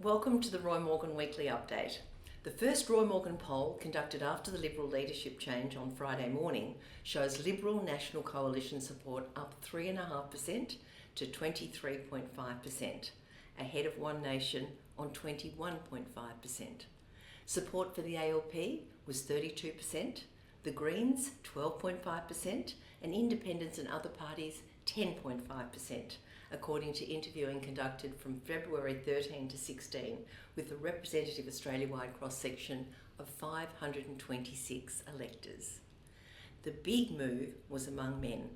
Welcome to the Roy Morgan Weekly Update. The first Roy Morgan poll, conducted after the Liberal leadership change on Friday morning, shows Liberal National Coalition support up 3.5% to 23.5%, ahead of One Nation on 21.5%. Support for the ALP was 32%, the Greens 12.5%, and Independents and other parties 10.5%, according to interviewing conducted from February 13 to 16 with a representative Australia-wide cross-section of 526 electors. The big move was among men.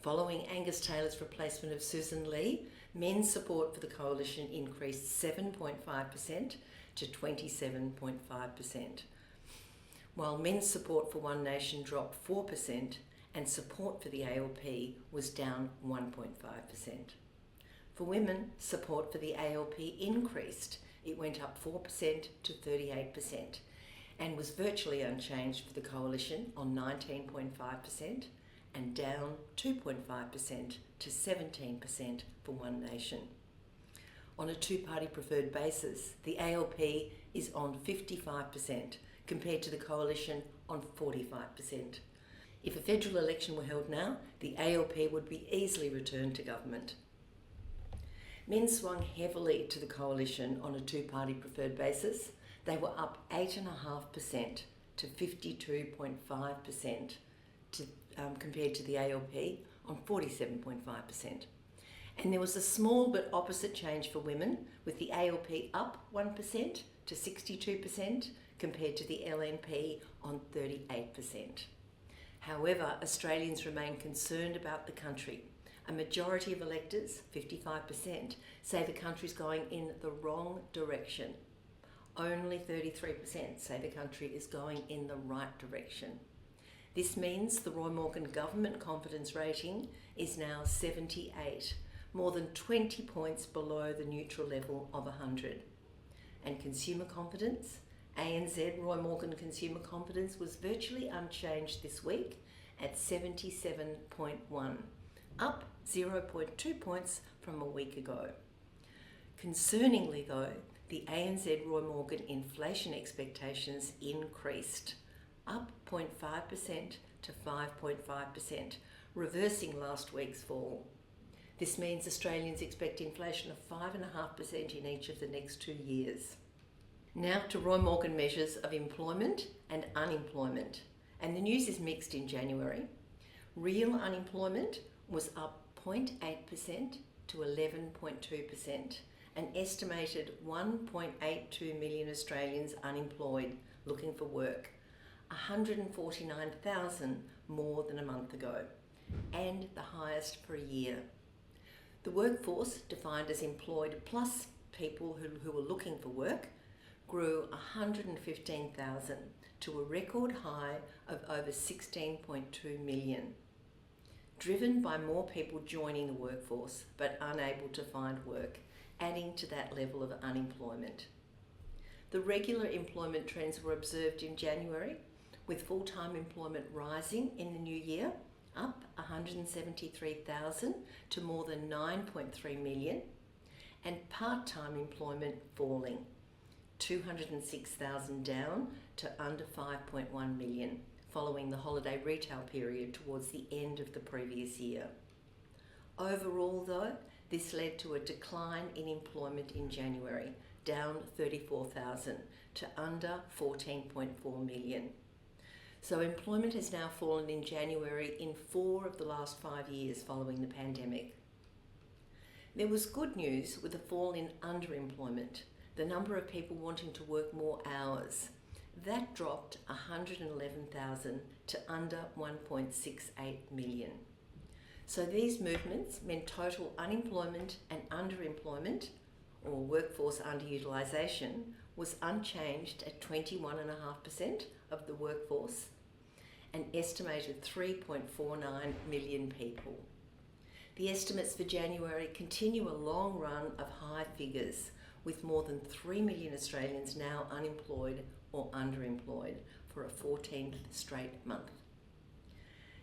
Following Angus Taylor's replacement of Susan Lee, men's support for the coalition increased 7.5% to 27.5%, while men's support for One Nation dropped 4% and support for the ALP was down 1.5%. For women, support for the ALP increased. It went up 4% to 38% and was virtually unchanged for the coalition on 19.5% and down 2.5% to 17% for One Nation. On a two-party preferred basis, the ALP is on 55% compared to the coalition on 45%. If a federal election were held now, the ALP would be easily returned to government. Men swung heavily to the coalition on a two-party preferred basis. They were up 8.5% to 52.5% compared to the ALP on 47.5%. And there was a small but opposite change for women, with the ALP up 1% to 62% compared to the LNP on 38%. However, Australians remain concerned about the country. A majority of electors, 55%, say the country's going in the wrong direction. Only 33% say the country is going in the right direction. This means the Roy Morgan government confidence rating is now 78, more than 20 points below the neutral level of 100. And consumer confidence, ANZ Roy Morgan consumer confidence was virtually unchanged this week at 77.1, up 0.2 points from a week ago. Concerningly though, the ANZ Roy Morgan inflation expectations increased, up 0.5% to 5.5%, reversing last week's fall. This means Australians expect inflation of 5.5% in each of the next 2 years. Now to Roy Morgan measures of employment and unemployment. And the news is mixed in January. Real unemployment was up 0.8% to 11.2%, an estimated 1.82 million Australians unemployed looking for work, 149,000 more than a month ago, and the highest for a year. The workforce, defined as employed plus people who were looking for work, grew 115,000 to a record high of over 16.2 million, driven by more people joining the workforce but unable to find work, adding to that level of unemployment. The regular employment trends were observed in January, with full-time employment rising in the new year, up 173,000 to more than 9.3 million, and part-time employment falling, 206,000 down to under 5.1 million, following the holiday retail period towards the end of the previous year. Overall though, this led to a decline in employment in January, down 34,000 to under 14.4 million. So employment has now fallen in January in 4 of the last 5 years following the pandemic. There was good news with a fall in underemployment, the number of people wanting to work more hours. That dropped 111,000 to under 1.68 million. So these movements meant total unemployment and underemployment, or workforce underutilisation, was unchanged at 21.5% of the workforce, an estimated 3.49 million people. The estimates for January continue a long run of high figures, with more than 3 million Australians now unemployed or underemployed for a 14th straight month.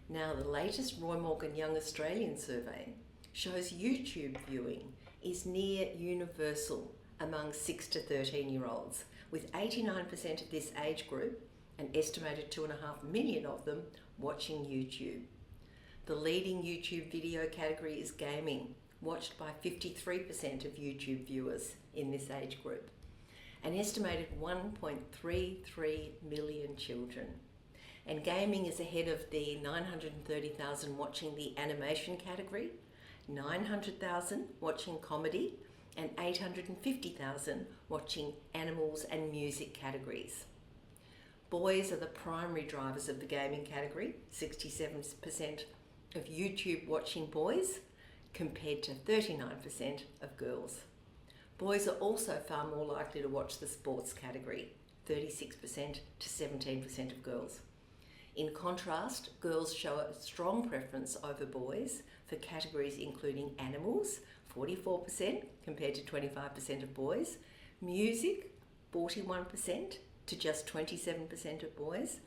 Now, the latest Roy Morgan Young Australian survey shows YouTube viewing is near universal among 6 to 13 year olds, with 89% of this age group, an estimated 2.5 million of them, watching YouTube. The leading YouTube video category is gaming, watched by 53% of YouTube viewers in this age group. An estimated 1.33 million children. And gaming is ahead of the 930,000 watching the animation category, 900,000 watching comedy, and 850,000 watching animals and music categories. Boys are the primary drivers of the gaming category, 67% of YouTube watching boys, compared to 39% of girls. Boys are also far more likely to watch the sports category, 36% to 17% of girls. In contrast, girls show a strong preference over boys for categories including animals, 44% compared to 25% of boys, music, 41% to just 27% of boys,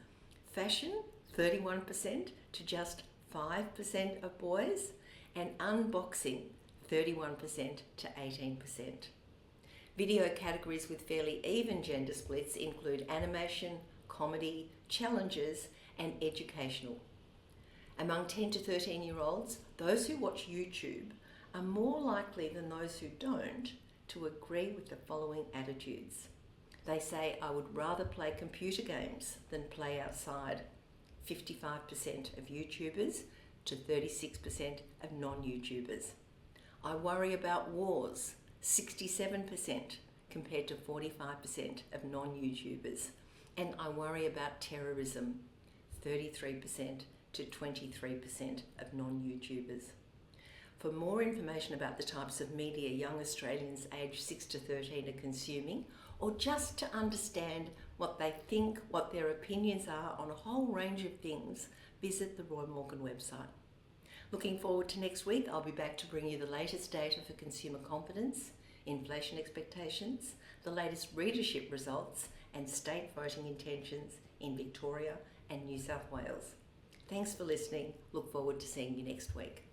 fashion, 31% to just 5% of boys, and unboxing, 31% to 18%. Video categories with fairly even gender splits include animation, comedy, challenges, and educational. Among 10 to 13 year olds, those who watch YouTube are more likely than those who don't to agree with the following attitudes. They say, I would rather play computer games than play outside, 55% of YouTubers to 36% of non-YouTubers. I worry about wars, 67% compared to 45% of non-YouTubers. And I worry about terrorism, 33% to 23% of non-YouTubers. For more information about the types of media young Australians aged 6 to 13 are consuming, or just to understand what they think, what their opinions are on a whole range of things, visit the Roy Morgan website. Looking forward to next week, I'll be back to bring you the latest data for consumer confidence, inflation expectations, the latest readership results, and state voting intentions in Victoria and New South Wales. Thanks for listening. Look forward to seeing you next week.